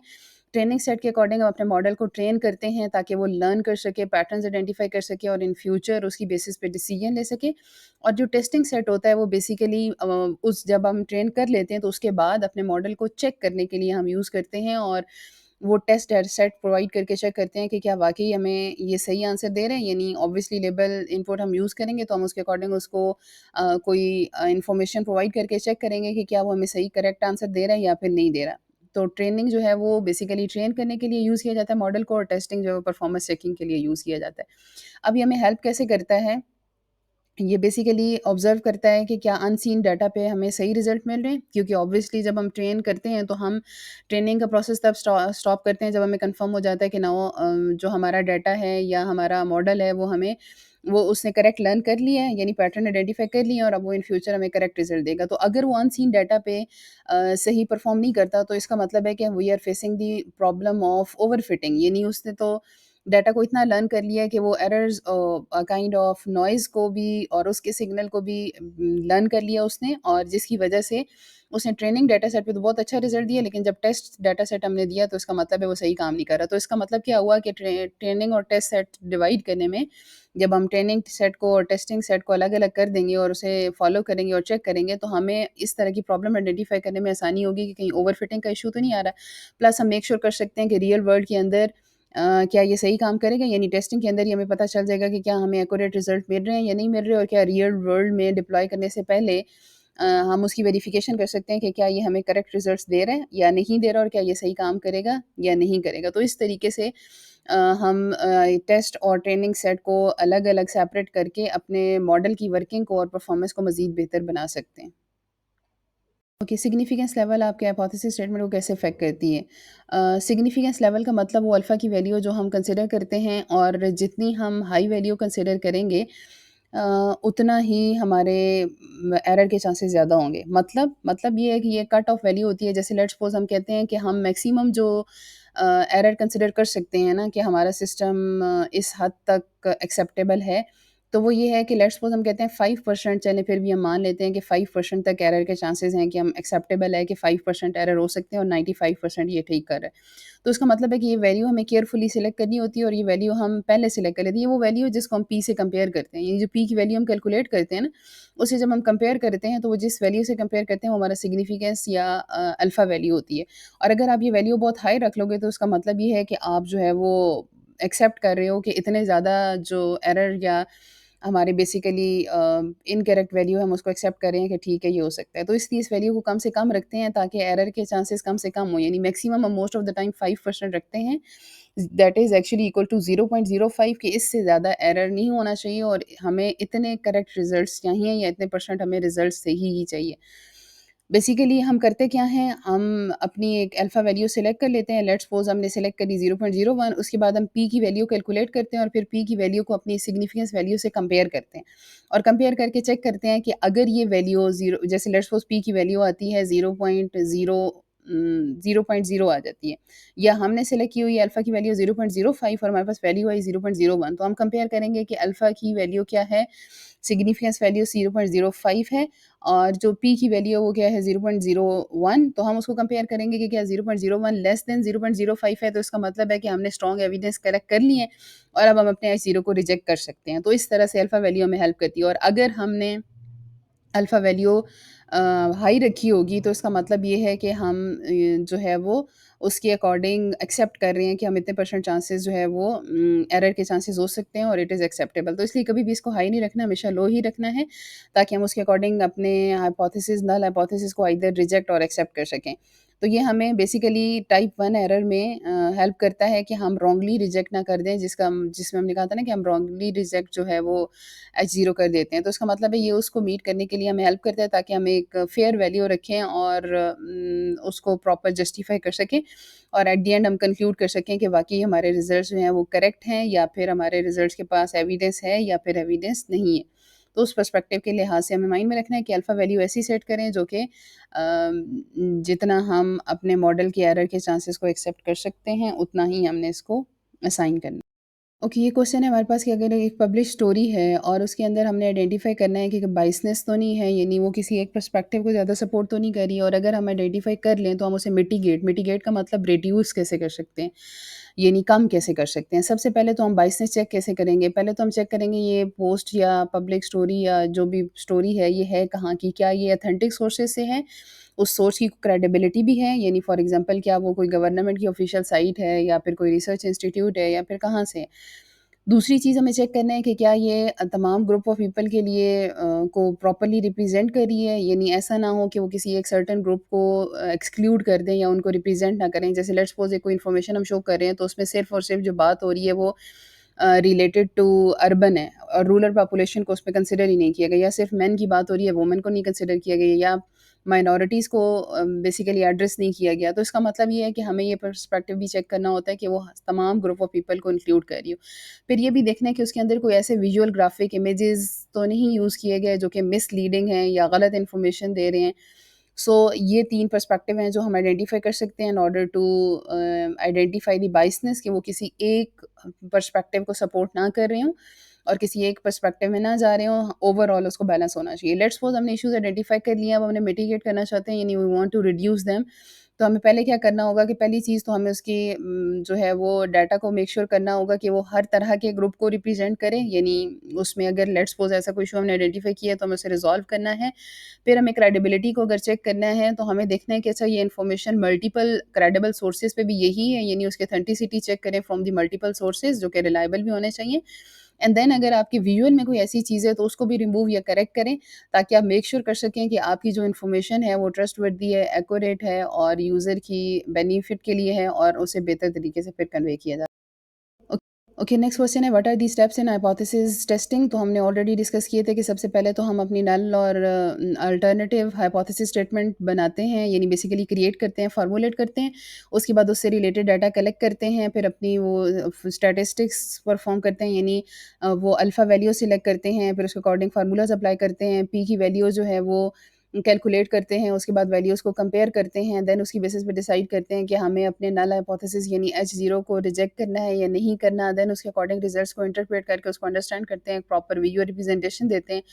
ट्रेनिंग सेट के अकॉर्डिंग हम अपने मॉडल को ट्रेन करते हैं ताकि वो लर्न कर सके, पैटर्न्स आइडेंटिफाई कर सके और इन फ्यूचर उसकी बेसिस पे डिसीजन ले सके। और जो टेस्टिंग सेट होता है वो बेसिकली उस जब हम ट्रेन कर लेते हैं तो उसके बाद अपने मॉडल को चेक करने के लिए हम यूज़ करते हैं और वो टेस्ट सेट प्रोवाइड करके चेक करते हैं कि क्या वाक़ई हमें ये सही आंसर दे रहे हैं। यानी ऑब्वियसली लेबल इनपुट हम यूज़ करेंगे तो हम उसके अकॉर्डिंग उसको कोई इन्फॉर्मेशन प्रोवाइड करके चेक करेंगे कि क्या वो हमें सही करेक्ट आंसर दे रहा है या फिर नहीं दे रहा। तो ट्रेनिंग जो है वो बेसिकली ट्रेन करने के लिए यूज़ किया जाता है मॉडल को और टेस्टिंग जो है परफॉर्मेंस चेकिंग के लिए यूज़ किया जाता है। अब ये हमें हेल्प कैसे करता है? ये बेसिकली ऑब्ज़र्व करता है कि क्या अनसीन डाटा पे हमें सही रिज़ल्ट मिल रहे हैं, क्योंकि ऑब्वियसली जब हम ट्रेन करते हैं तो हम ट्रेनिंग का प्रोसेस तब स्टॉप करते हैं जब हमें कंफर्म हो जाता है कि जो हमारा डाटा है या हमारा मॉडल है वो उसने करेक्ट लर्न कर लिया है, यानी पैटर्न आइडेंटिफाई कर लिया है और अब वो इन फ्यूचर हमें करेक्ट रिज़ल्ट देगा। तो अगर वो अनसीन डाटा पे सही परफ़ॉर्म नहीं करता तो इसका मतलब है कि we are facing the problem of overfitting, यानी उसने तो डाटा को इतना लर्न कर लिया है कि वो एरर्स काइंड ऑफ नॉइज़ को भी और उसके सिग्नल को भी लर्न कर लिया उसने, और जिसकी वजह से उसने ट्रेनिंग डाटा सेट पे तो बहुत अच्छा रिज़ल्ट दिया, लेकिन जब टेस्ट डाटा सेट हमने दिया तो इसका मतलब है वो सही काम नहीं कर रहा। तो इसका मतलब क्या हुआ कि ट्रेनिंग और टेस्ट सेट डिवाइड करने में जब हम ट्रेनिंग सेट को और टेस्टिंग सेट को अलग-अलग कर देंगे और उसे फ़ॉलो करेंगे और चेक करेंगे, तो हमें इस तरह की प्रॉब्लम आइडेंटिफ़ाई करने में आसानी होगी कि कहीं ओवरफिटिंग का इश्यू तो नहीं आ रहा। प्लस हम मेक श्योर कर सकते हैं कि रियल वर्ल्ड के अंदर क्या ये सही काम करेगा, यानी टेस्टिंग के अंदर ही हमें पता चल जाएगा कि क्या हमें एक्यूरेट रिज़ल्ट मिल रहे हैं या नहीं मिल रहे, और क्या रियल वर्ल्ड में डिप्लॉय करने से पहले हम उसकी वेरिफ़िकेशन कर सकते हैं कि क्या ये हमें करेक्ट रिज़ल्ट्स दे रहा है या नहीं दे रहा, और क्या ये सही काम करेगा या नहीं करेगा। तो इस तरीके से हम टेस्ट और ट्रेनिंग सेट को अलग-अलग सेपरेट करके अपने मॉडल की वर्किंग को और परफ़ॉर्मेंस को मज़ीद बेहतर बना सकते हैं। ओके, सिग्निफिकेंस लेवल आपके हाइपोथेसिस स्टेटमेंट को कैसे अफ़ेक्ट करती है? सिग्निफिकेंस लेवल का मतलब वो अल्फ़ा की वैल्यू जो हम कंसिडर करते हैं, और जितनी हम हाई वैल्यू कंसिडर करेंगे अ, उतना ही हमारे एरर के चांसेस ज़्यादा होंगे। मतलब ये है कि ये कट ऑफ वैल्यू होती है, जैसे लेट्स सपोज़ हम कहते हैं कि हम मैक्सिमम जो एरर कंसिडर कर सकते हैं ना कि हमारा सिस्टम इस हद तक एक्सेप्टेबल है, तो वो ये है कि लेट्स सपोज़ हम कहते हैं 5% चलें, फिर भी हम मान लेते हैं कि 5% तक एरर के चांसेस हैं, कि हम एक्सेप्टेबल है कि 5% एरर हो सकते हैं और 95% ये ठीक कर रहा है। तो उसका मतलब है कि ये वैल्यू हमें केयरफुली सिलेक्ट करनी होती है, और ये वैल्यू हम पहले सिलेक्ट कर लेते हैं। ये वो वैल्यू है जिसको हम पी से कंपेयर करते हैं। ये जो पी की वैल्यू हम कैलकुलेट करते हैं ना, उसे जब हम कंपेयर करते हैं तो वो जिस वैल्यू से कंपेयर करते हैं वो हमारा सिग्निफिकेंस या अल्फ़ा वैल्यू होती है। और अगर आप ये वैल्यू बहुत हाई रख लोगे तो उसका मतलब ये है कि आप जो है वो एक्सेप्ट कर रहे हो कि इतने ज़्यादा जो एरर या हमारे बेसिकली इनकरेक्ट वैल्यू है, हम उसको एक्सेप्ट कर रहे हैं कि ठीक है ये हो सकता है। तो इसलिए इस वैल्यू को कम से कम रखते हैं ताकि एरर के चांसेस कम से कम हो, यानी मैक्सिमम हम मोस्ट ऑफ द टाइम 5% रखते हैं। That is actually equal to 0.05, कि इससे ज़्यादा एरर नहीं होना चाहिए और हमें इतने करेक्ट रिज़ल्ट्स चाहिए या इतने परसेंट हमें रिज़ल्ट्स सही ही चाहिए। बेसिकली हम करते क्या हैं, हम अपनी एक अल्फ़ा वैल्यू सेलेक्ट कर लेते हैं। लेट्स सपोज़ हमने सेलेक्ट करी 0.01, उसके बाद हम पी की वैल्यू कैलकुलेट करते हैं और फिर पी की वैल्यू को अपनी सिग्निफिकेंस वैल्यू से कंपेयर करते हैं। और कंपेयर करके चेक करते हैं कि अगर ये वैल्यू 0, जैसे लेट्स सपोज़ पी की वैल्यू आती है 0.0 आ जाती है, या हमने सेलेक्ट की हुई है अल्फ़ा की वैल्यू 0.05 और हमारे पास वैल्यू आई 0.01, तो हम कंपेयर करेंगे कि अल्फ़ा की वैल्यू क्या है, सिग्निफिकेंस वैल्यू 0.05 है, और जो पी की वैल्यू है वो क्या है 0.01, तो हम उसको कंपेयर करेंगे कि क्या 0.01 लेस देन 0.05 है, तो इसका मतलब है कि हमने स्ट्रॉन्ग एविडेंस कलेक्ट कर लिए हैं और अब हम अपने एच ज़ीरो को रिजेक्ट कर सकते हैं। तो इस तरह से अल्फ़ा वैल्यू हमें हेल्प करती है, और अगर हमने अल्फ़ा वैल्यू हाई रखी होगी तो इसका मतलब ये है कि हम जो है वो उसके अकॉर्डिंग एक्सेप्ट कर रहे हैं कि हम इतने परसेंट चांसेस जो है वो एरर के चांसेस हो सकते हैं और इट इज़ एक्सेप्टेबल। तो इसलिए कभी भी इसको हाई नहीं रखना, हमेशा लो ही रखना है, ताकि हम उसके अकॉर्डिंग अपने हाइपोथेसिस नल हाइपोथेसिस को आइदर रिजेक्ट और एक्सेप्ट कर सकें। तो ये हमें बेसिकली टाइप 1 एरर में हेल्प करता है कि हम रॉन्गली रिजेक्ट ना कर दें, जिसमें हमने कहा था ना कि हम रॉन्गली रिजेक्ट जो है वो एच ज़ीरो कर देते हैं। तो इसका मतलब है ये उसको मीट करने के लिए हमें हेल्प करता है, ताकि हम एक फेयर वैल्यू रखें और उसको प्रॉपर जस्टिफ़ाई कर सकें, और एट द एंड हम कंक्लूड कर सकें कि वाक़ई हमारे रिज़ल्ट्स जो हैं वो करेक्ट हैं, या फिर हमारे रिज़ल्ट्स के पास एविडेंस है या फिर एविडेंस नहीं है। तो उस पर्सपेक्टिव के लिहाज़ से हमें माइंड में रखना है कि अल्फ़ा वैल्यू ऐसी सेट करें जो कि जितना हम अपने मॉडल के एरर के चांसेस को एक्सेप्ट कर सकते हैं, उतना ही हमने इसको असाइन करना है। ओके, ये क्वेश्चन है हमारे पास कि अगर एक पब्लिश स्टोरी है और उसके अंदर हमने आइडेंटिफाई करना है कि बायसनेस तो नहीं है, यानी वो किसी एक पर्सपेक्टिव को ज़्यादा सपोर्ट तो नहीं कर रही है, और अगर हम आइडेंटिफाई कर लें तो हम उसे मिटिगेट का मतलब रिड्यूस कैसे कर सकते हैं, यानी कम कैसे कर सकते हैं। सबसे पहले तो हम बायसनेस चेक कैसे करेंगे, पहले तो हम चेक करेंगे ये पोस्ट या पब्लिक स्टोरी या जो भी स्टोरी है ये है कहाँ की, क्या ये अथेंटिक सोर्सेज से है, उस सोर्स की क्रेडिबिलिटी भी है, यानी फॉर एग्जांपल क्या वो कोई गवर्नमेंट की ऑफिशियल साइट है या फिर कोई रिसर्च इंस्टीट्यूट है या फिर कहाँ से है। दूसरी चीज़ हमें चेक करना है कि क्या ये तमाम ग्रुप ऑफ पीपल के लिए को प्रॉपर्ली रिप्रेज़ेंट कर रही है, यानी ऐसा ना हो कि वो किसी एक सर्टेन ग्रुप को एक्सक्लूड कर दें या उनको रिप्रेज़ेंट ना करें। जैसे लेट्स सपोज़ एक कोई इन्फॉर्मेशन हम शो कर रहे हैं, तो उसमें सिर्फ़ और सिर्फ़ जो बात हो रही है वो रिलेटेड टू अर्बन है और रूरल पॉपुलेशन को उसमें कंसिडर ही नहीं किया गया, या सिर्फ़ मेन की बात हो रही है, वुमेन को नहीं कंसिडर किया गया, या माइनॉरिटीज़ को बेसिकली एड्रेस नहीं किया गया। तो इसका मतलब ये है कि हमें ये पर्सपेक्टिव भी चेक करना होता है कि वो तमाम ग्रुप ऑफ पीपल को इंक्लूड कर रही हो। फिर ये भी देखना है कि उसके अंदर कोई ऐसे विजुअल ग्राफिक इमेजेस तो नहीं यूज़ किए गए जो कि मिसलीडिंग हैं या गलत इन्फॉर्मेशन दे रहे हैं। सो ये 3 पर्सपेक्टिव हैं जो हम आइडेंटिफ़ाई कर सकते हैं in order to identify the biasness, कि वो किसी एक पर्सपेक्टिव को सपोर्ट ना कर रहे हों और किसी एक पर्सपेक्टिव में ना जा रहे हों, ओवरऑल उसको बैलेंस होना चाहिए। लेट्स सपोज़ हमने इश्यूज़ आइडेंटिफ़ाई कर लिए, अब हमने मिटिगेट करना चाहते हैं, यानी we want to reduce them. तो हमें पहले क्या करना होगा कि पहली चीज़ तो हमें उसकी जो है वो डाटा को मेक श्योर करना होगा कि वो हर तरह के ग्रुप को रिप्रेज़ेंट करे, यानी उसमें अगर लेट्स सपोज़ ऐसा कोई इश्यू हमने आइडेंटिफ़ाई किया है तो हमें उसे रिज़ॉल्व करना है। फिर हमें क्रेडिबिलिटी को अगर चेक करना है तो हमें देखना है कि अच्छा ये इन्फॉर्मेशन मल्टीपल क्रेडिबल सोर्सेज़ पे भी यही है, यानी उसकी ऑथेंटिसिटी चेक करें फ्रॉम द मल्टीपल सोर्सेज़ जो कि रिलायबल भी होने चाहिए। एंड देन अगर आपके विजुअल में कोई ऐसी चीज़ है तो उसको भी रिमूव या करेक्ट करें, ताकि आप मेक श्योर कर सकें कि आपकी जो इन्फॉर्मेशन है वो ट्रस्टवर्दी है, एक्यूरेट है और यूज़र की बेनिफिट के लिए है और उसे बेहतर तरीके से फिर कन्वे किया जाए। ओके, नेक्स्ट क्वेश्चन है, what are the steps in hypothesis testing? तो हमने ऑलरेडी डिस्कस किए थे कि सबसे पहले तो हम अपनी नल और अल्टरनेटिव हाइपोथेसिस स्टेटमेंट बनाते हैं, यानी बेसिकली क्रिएट करते हैं, फार्मूलेट करते हैं। उसके बाद उससे रिलेटेड डाटा कलेक्ट करते हैं, फिर अपनी वो स्टैटिस्टिक्स परफॉर्म करते हैं, यानी वो अल्फ़ा वैल्यू सिलेक्ट करते हैं, फिर उसके अकॉर्डिंग फार्मूलाज अप्लाई करते हैं, पी की वैल्यू जो है वो कैलकुलेट करते हैं, उसके बाद वैल्यूज़ को कंपेयर करते हैं, देन उसकी बेसिस पे डिसाइड करते हैं कि हमें अपने नल हाइपोथेसिस यानी एच ज़ीरो को रिजेक्ट करना है या नहीं करना। देन उसके अकॉर्डिंग रिजल्ट्स को इंटरप्रेट करके उसको अंडरस्टैंड करते हैं, प्रॉपर विजुअल रिप्रेजेंटेशन देते हैं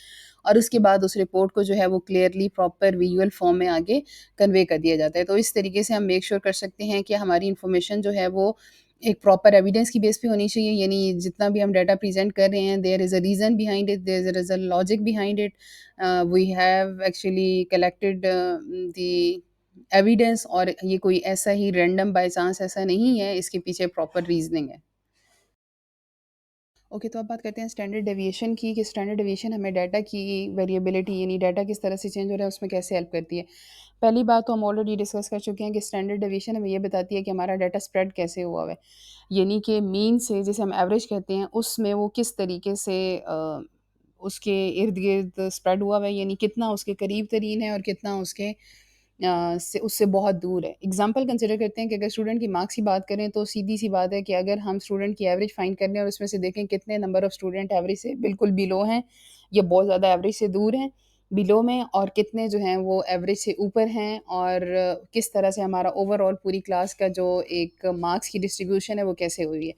और उसके बाद उस रिपोर्ट को जो है वो क्लियरली प्रॉपर विजुअल फॉर्म में आगे कन्वे कर दिया जाता है। तो इस तरीके से हम मेक श्योर कर सकते हैं कि हमारी इन्फॉर्मेशन जो है वो एक प्रॉपर एविडेंस की बेस पे होनी चाहिए, यानी जितना भी हम डाटा प्रेज़ेंट कर रहे हैं, there is a reason behind it, there is a logic behind it. We have actually collected the evidence, और ये कोई ऐसा ही रैंडम बाय चांस ऐसा नहीं है, इसके पीछे प्रॉपर रीज़निंग है। ओके, तो अब बात करते हैं स्टैंडर्ड डेविएशन की, कि स्टैंडर्ड डेविएशन हमें डाटा की वेरिएबिलिटी यानी डाटा किस तरह से चेंज हो रहा है उसमें कैसे हेल्प करती है। पहली बात तो हम ऑलरेडी डिस्कस कर चुके हैं कि स्टैंडर्ड डेविएशन हमें ये बताती है कि हमारा डाटा स्प्रेड कैसे हुआ हुआ है। यानी कि मीन से जिसे हम एवरेज कहते हैं उसमें वो किस तरीके से उसके इर्द-गिर्द स्प्रेड हुआ हुआ है, यानी कितना उसके करीब तरीन है और कितना उसके से उससे बहुत दूर है। एग्ज़ाम्पल कंसिडर करते हैं कि अगर स्टूडेंट की मार्क्स की बात करें तो सीधी-सी बात है कि अगर हम स्टूडेंट की एवरेज फाइंड कर लें और उसमें से देखें कितने नंबर ऑफ स्टूडेंट एवरेज से बिल्कुल बिलो हैं या बहुत ज़्यादा एवरेज से दूर हैं, बिलो में, और कितने जो हैं वो एवरेज से ऊपर हैं, और किस तरह से हमारा ओवरऑल पूरी क्लास का जो एक मार्क्स की डिस्ट्रीब्यूशन है वो कैसे हुई है।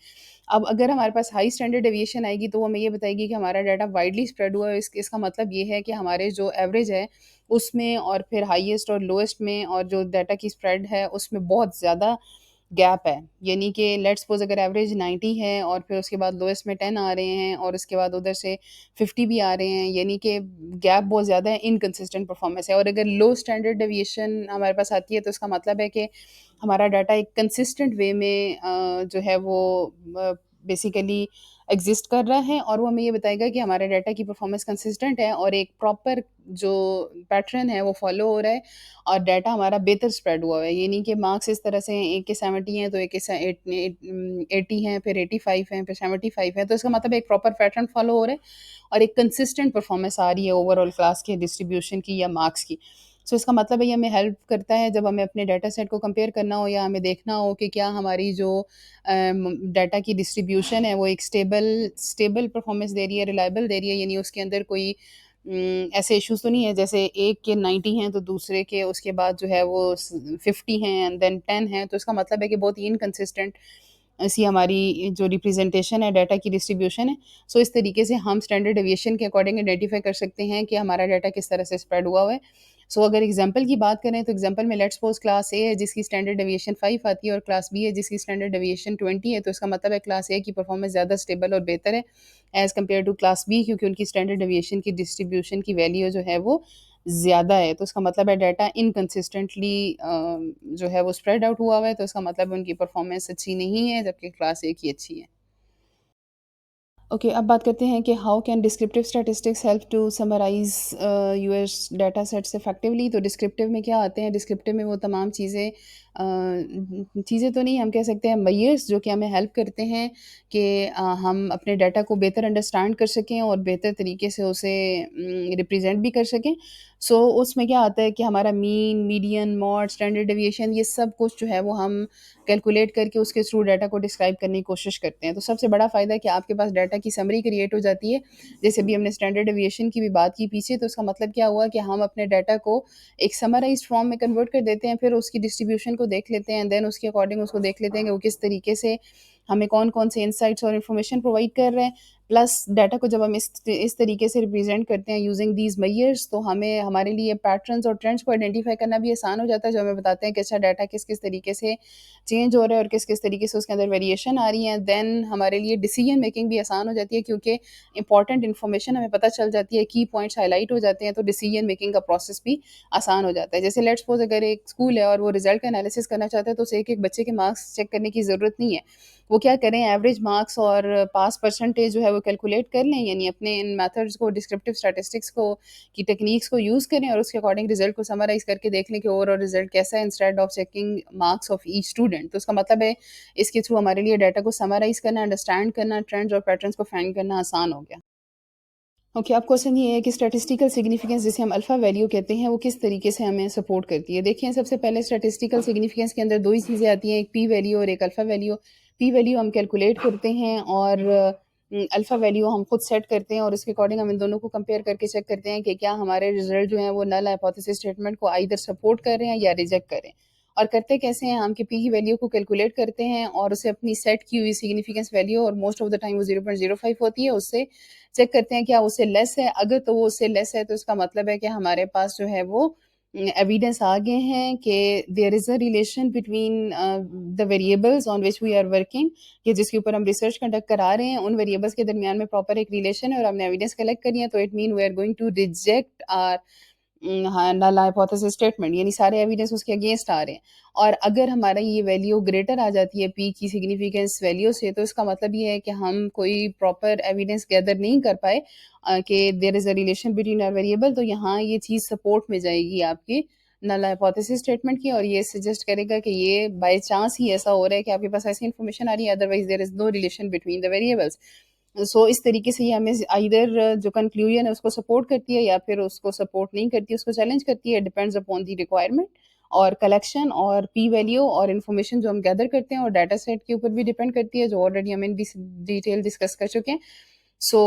अब अगर हमारे पास हाई स्टैंडर्ड डेविएशन आएगी तो वो हमें ये बताएगी कि हमारा डाटा वाइडली स्प्रेड हुआ है। इसका मतलब ये है कि हमारे जो एवरेज है उसमें और फिर हाईएस्ट और लोएस्ट में और जो डाटा की स्प्रेड है उसमें बहुत ज़्यादा गैप है। यानी कि लेट्स सपोज़ अगर एवरेज 90 है और फिर उसके बाद लोएस्ट में 10 आ रहे हैं और उसके बाद उधर से 50 भी आ रहे हैं, यानी कि गैप बहुत ज़्यादा है, इनकंसिस्टेंट परफॉर्मेंस है। और अगर लो स्टैंडर्ड डेविएशन हमारे पास आती है तो इसका मतलब है कि हमारा डाटा एक कंसिस्टेंट वे में जो है वो बेसिकली एग्ज़िस्ट कर रहा है, और वो हमें ये बताएगा कि हमारे डाटा की परफॉर्मेंस कंसिस्टेंट है और एक प्रॉपर जो पैटर्न है वो फॉलो हो रहा है और डाटा हमारा बेहतर स्प्रेड हुआ है। ये नहीं कि मार्क्स इस तरह से हैं, एक के 70 हैं तो एक के 80 हैं, फिर 85 हैं, फिर 75 हैं। तो इसका मतलब एक प्रॉपर पैटर्न फॉलो हो रहा है और एक कंसिस्टेंट परफॉर्मेंस आ रही है ओवरऑल क्लास के डिस्ट्रीब्यूशन की या मार्क्स की। सो इसका मतलब है ये हमें हेल्प करता है जब हमें अपने डाटा सेट को कंपेयर करना हो या हमें देखना हो कि क्या हमारी जो डाटा की डिस्ट्रीब्यूशन है वो एक स्टेबल स्टेबल परफॉर्मेंस दे रही है, रिलायबल दे रही है, यानी उसके अंदर कोई ऐसे इश्यूज़ तो नहीं है जैसे एक के 90 हैं तो दूसरे के उसके बाद जो है वो 50 हैं एंड देन 10 हैं, तो इसका मतलब है कि बहुत ही इनकंसिस्टेंट ऐसी हमारी जो रिप्रेजेंटेशन है डाटा की डिस्ट्रीब्यूशन है। सो इस तरीके से हम स्टैंडर्ड डेविएशन के अकॉर्डिंग आइडेंटिफाई कर सकते हैं कि हमारा डाटा किस तरह से स्प्रेड हुआ हुआ है। सो अगर एग्जांपल की बात करें तो एग्जांपल में लेट्स सपोज क्लास ए है जिसकी स्टैंडर्ड डेविएशन 5 आती है और क्लास बी है जिसकी स्टैंडर्ड डेविएशन 20 है, तो इसका मतलब है क्लास ए की परफॉर्मेंस ज़्यादा स्टेबल और बेहतर है as compared to class B, क्योंकि उनकी स्टैंडर्ड डेविएशन की डिस्ट्रीब्यूशन की वैल्यू जो है वो ज़्यादा है। तो इसका मतलब है डाटा इनकंसिस्टेंटली जो है वो स्प्रेड आउट हुआ हुआ है, तो इसका मतलब उनकी परफॉर्मेंस अच्छी नहीं है जबकि क्लास ए की अच्छी है। ओके, अब बात करते हैं कि how can descriptive statistics help to summarise US data sets effectively. तो डिस्क्रिप्टिव में क्या आते हैं? डिस्क्रिप्टिव में वो तमाम चीज़ें, चीज़ें तो नहीं, हम कह सकते हैं मेजर्स, जो कि हमें हेल्प करते हैं कि हम अपने डाटा को बेहतर अंडरस्टैंड कर सकें और बेहतर तरीके से उसे रिप्रेजेंट भी कर सकें। सो उसमें क्या आता है कि हमारा mean, median, mod, standard deviation, ये सब कुछ जो है वो हम कैलकुलेट करके उसके थ्रू डाटा को डिस्क्राइब करने की कोशिश करते हैं। तो सबसे बड़ा फ़ायदा है कि आपके पास डाटा की समरी क्रिएट हो जाती है। जैसे अभी हमने स्टैंडर्ड डेविएशन की भी बात की पीछे, तो उसका मतलब क्या हुआ कि हम अपने डाटा को एक समराइज़्ड फॉर्म में कन्वर्ट कर देते हैं, फिर उसकी डिस्ट्रीब्यूशन को देख लेते हैं, देन उसके अकॉर्डिंग उसको देख लेते हैं कि वो किस तरीके से हमें कौन-कौन से इनसाइट्स और इन्फॉर्मेशन प्रोवाइड कर रहे हैं। प्लस डाटा को जब हम इस तरीके से रिप्रेज़ेंट करते हैं यूज़िंग दीज़ मेजर्स, तो हमें हमारे लिए पैटर्न्स और ट्रेंड्स को आइडेंटिफ़ाई करना भी आसान हो जाता है, जो हमें बताते हैं कि अच्छा डाटा किस-किस तरीके से चेंज हो रहा है और किस-किस तरीके से उसके अंदर वेरिएशन आ रही हैं। देन हमारे लिए डिसीजन मेकिंग भी आसान हो जाती है, क्योंकि इंपॉर्टेंट इन्फॉर्मेशन हमें पता चल जाती है, की पॉइंट्स हाइलाइट हो जाते हैं, तो डिसीजन मेकिंग का प्रोसेस भी आसान हो जाता है। जैसे लेट्स सपोज़ अगर एक स्कूल है और वो रिज़ल्ट का एनालिसिस करना चाहता है, तो उसे एक-एक बच्चे के मार्क्स चेक करने की ज़रूरत नहीं है। वो क्या करें, एवरेज मार्क्स और पास परसेंटेज जो है वो कैलकुलेट कर लें, यानी अपने इन मेथड्स को, डिस्क्रिप्टिव स्टैटिस्टिक्स को, की टेक्निक्स को यूज़ करें और उसके अकॉर्डिंग रिजल्ट को समराइज़ करके देख लें कि ओवरऑल रिजल्ट कैसा है, instead of checking marks of each student. तो उसका मतलब है इसके थ्रू हमारे लिए डाटा को समराइज़ करना, अंडरस्टैंड करना, ट्रेंड्स और पैटर्न्स को फाइंड करना आसान हो गया। ओके, अब क्वेश्चन ये है कि स्टैटिस्टिकल सिग्निफिकेंस, जिसे हम अल्फा वैल्यू कहते हैं, वो किस तरीके से हमें सपोर्ट करती है? देखिए, सबसे पहले स्टैटिस्टिकल सिग्निफिकेंस के अंदर 2 ही चीज़ें आती हैं, एक पी वैल्यू और एक अल्फा वैल्यू। पी वैल्यू हम कैलकुलेट करते हैं और अल्फा वैल्यू हम खुद सेट करते हैं और उसके अकॉर्डिंग हम इन दोनों को कंपेयर करके चेक करते हैं कि क्या हमारे रिजल्ट जो हैं वो नल हाइपोथेसिस स्टेटमेंट को आइदर सपोर्ट कर रहे हैं या रिजेक्ट कर रहे हैं। और करते कैसे हैं हम कि पी की वैल्यू को कैलकुलेट करते हैं और उसे अपनी सेट की हुई सिग्निफिकेंस वैल्यू, और मोस्ट ऑफ द टाइम वो 0.05 होती है, उससे चेक करते हैं क्या उससे लेस है। अगर तो वो उससे लेस है, तो इसका मतलब है कि हमारे पास जो है वो एविडेंस आ गए हैं कि there is a relation between the variables on which we are working, कि जिसके ऊपर हम रिसर्च कंडक्ट करा रहे हैं, उन वेरिएबल्स के दरमियान में प्रॉपर एक रिलेशन है और हमने एविडेंस कलेक्ट करी है, तो it mean we are going to reject our हाँ, नल हाइपोथेसिस स्टेटमेंट, यानी सारे एविडेंस उसके अगेंस्ट आ रहे हैं। और अगर हमारा ये वैल्यू ग्रेटर आ जाती है पी की सिग्निफिकेंस वैल्यू से, तो इसका मतलब ये है कि हम कोई प्रॉपर एविडेंस गैदर नहीं कर पाए कि there is a relation between our variable. तो यहाँ ये चीज़ सपोर्ट में जाएगी आपकी नल हाइपोथेसिस स्टेटमेंट की, और ये सजेस्ट करेगा कि ये बाय चांस ही ऐसा हो रहा है कि आपके पास ऐसी इन्फॉर्मेशन आ रही है, otherwise there is no relation between the variables. So इस तरीके से ये हमें आइदर जो कंक्लूजन है उसको सपोर्ट करती है या फिर उसको सपोर्ट नहीं करती, उसको चैलेंज करती है, डिपेंड्स अपॉन द रिक्वायरमेंट और कलेक्शन और पी वैल्यू और इन्फॉर्मेशन जो हम गैदर करते हैं, और डाटा सेट के ऊपर भी डिपेंड करती है, जो ऑलरेडी हम इन डिटेल डिस्कस कर चुके हैं। सो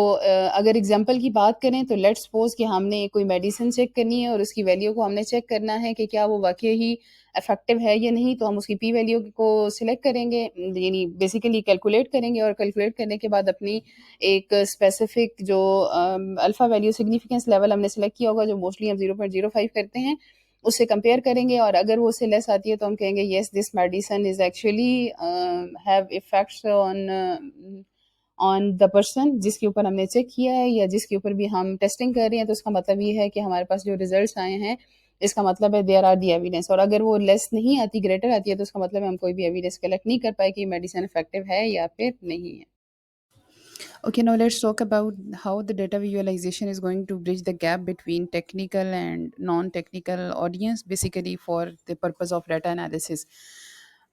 अगर एग्जांपल की बात करें तो लेट्स सपोज कि हमने कोई मेडिसिन चेक करनी है और उसकी वैल्यू को हमने चेक करना है कि क्या वो वाकई ही इफेक्टिव है या नहीं, तो हम उसकी पी वैल्यू को सिलेक्ट करेंगे, यानी बेसिकली कैलकुलेट करेंगे, और कैलकुलेट करने के बाद अपनी एक स्पेसिफिक जो अल्फा वैल्यू सिग्निफिकेंस लेवल हमने सेलेक्ट किया होगा, जो मोस्टली हम 0.05 करते हैं, उससे कंपेयर करेंगे, और अगर वो उससे लेस आती है तो हम कहेंगे yes this medicine is actually have effects on the person जिसके ऊपर हमने चेक किया है या जिसके ऊपर भी हम टेस्टिंग कर रहे हैं। तो उसका मतलब ये है कि हमारे पास जो रिजल्ट्स आए हैं, इसका मतलब है देयर आर दी एविडेंस, और अगर वो लेस नहीं आती, ग्रेटर आती है, तो उसका मतलब है हम कोई भी एविडेंस कलेक्ट नहीं कर पाए कि मेडिसिन इफेक्टिव है या फिर नहीं है। Okay, now let's talk about how the data visualization is going to bridge the gap between technical and non-technical audience, basically for the purpose of data analysis.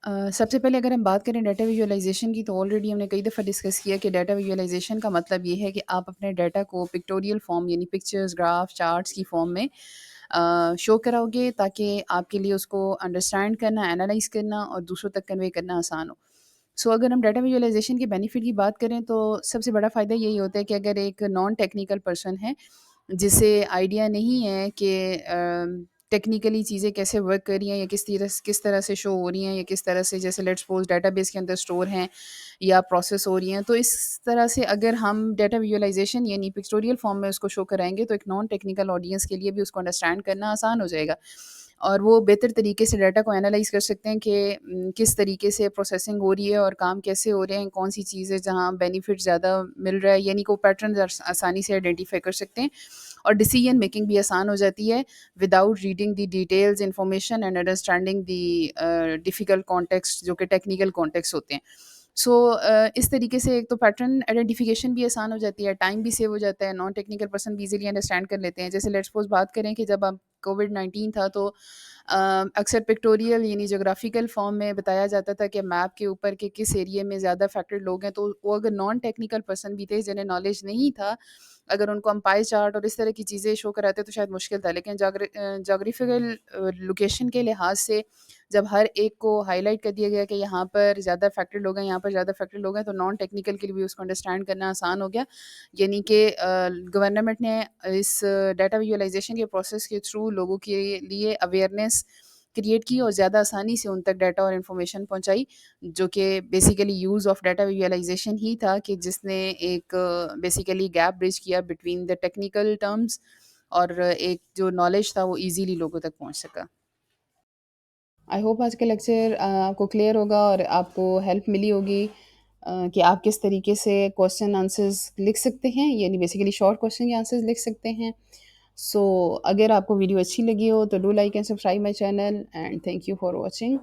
सबसे पहले अगर हम बात करें डाटा विजुअलाइजेशन की, तो ऑलरेडी हमने कई दफ़ा डिस्कस किया कि डाटा विजुअलाइजेशन का मतलब ये है कि आप अपने डाटा को पिक्टोरियल फॉर्म, यानी पिक्चर्स, ग्राफ, चार्ट्स की फॉर्म में शो कराओगे, ताकि आपके लिए उसको अंडरस्टैंड करना, एनालाइज करना और दूसरों तक कन्वे करना आसान हो। सो अगर हम डाटा विजुअलाइजेशन के बेनिफिट की बात करें, तो सबसे बड़ा फ़ायदा यही होता है कि अगर एक नॉन टेक्निकल पर्सन है, जिसे आइडिया नहीं है कि टेक्निकली चीज़ें कैसे वर्क कर रही हैं, या किस तरह से शो हो रही हैं, या किस तरह से, जैसे लेट्स सपोज डेटाबेस के अंदर स्टोर हैं या प्रोसेस हो रही हैं, तो इस तरह से अगर हम डाटा विजुअलाइजेशन यानी पिक्टोरियल फॉर्म में उसको शो कराएंगे, तो एक नॉन टेक्निकल ऑडियंस के लिए भी उसको अंडरस्टैंड करना आसान हो जाएगा, और वो बेहतर तरीके से डाटा को एनालाइज़ कर सकते हैं कि किस तरीके से प्रोसेसिंग हो रही है और काम कैसे हो रहे हैं, कौन सी चीज़ है जहाँ बेनिफिट ज़्यादा मिल रहा है, यानी को पैटर्न आसानी से आइडेंटिफाई कर सकते हैं, और डिसीजन मेकिंग भी आसान हो जाती है without reading the details information and understanding the difficult context, जो कि टेक्निकल कॉन्टेक्स्ट होते हैं। सो इस तरीके से एक तो पैटर्न आइडेंटिफिकेशन भी आसान हो जाती है, टाइम भी सेव हो जाता है, नॉन टेक्निकल पर्सन भी इजीली अंडरस्टैंड कर लेते हैं। जैसे लेट्स सपोज बात करें कि जब अब कोविड-19 था तो अक्सर पिक्टोरियल यानी ज्योग्राफिकल फॉर्म में बताया जाता था कि मैप के ऊपर के किस एरिया में ज़्यादा अफेक्टेड लोग हैं, तो वो अगर नॉन टेक्निकल पर्सन भी थे जिन्हें नॉलेज नहीं था, अगर उनको हम पाई चार्ट और इस तरह की चीज़ें शो कराते तो शायद मुश्किल था। लेकिन जोग्राफिकल लोकेशन के लिहाज से जब हर एक को हाईलाइट कर दिया गया कि यहाँ पर ज़्यादा अफेक्टेड लोग हैं, यहाँ पर ज़्यादा अफेक्टेड लोग हैं, तो नॉन टेक्निकल के लिए भी उसको अंडरस्टैंड करना आसान हो गया। यानी कि गवर्नमेंट ने इस डाटा विजुअलाइजेशन के प्रोसेस के थ्रू लोगों के लिए अवेयरनेस क्रिएट की और ज़्यादा आसानी से उन तक डाटा और इन्फॉर्मेशन पहुँचाई, जो कि basically use of data visualization ही था कि जिसने एक बेसिकली गैप ब्रिज किया बिटवीन द टेक्निकल टर्म्स और एक जो नॉलेज था वो ईज़िली लोगों तक पहुँच सका। आई होप आज का लेक्चर आपको क्लियर होगा और आपको हेल्प मिली होगी कि आप किस तरीके से क्वेश्चन आंसर्स लिख सकते हैं, यानी बेसिकली शॉर्ट क्वेश्चन के आंसर्स लिख सकते हैं। सो अगर आपको वीडियो अच्छी लगी हो तो do like and subscribe my channel and thank you for watching.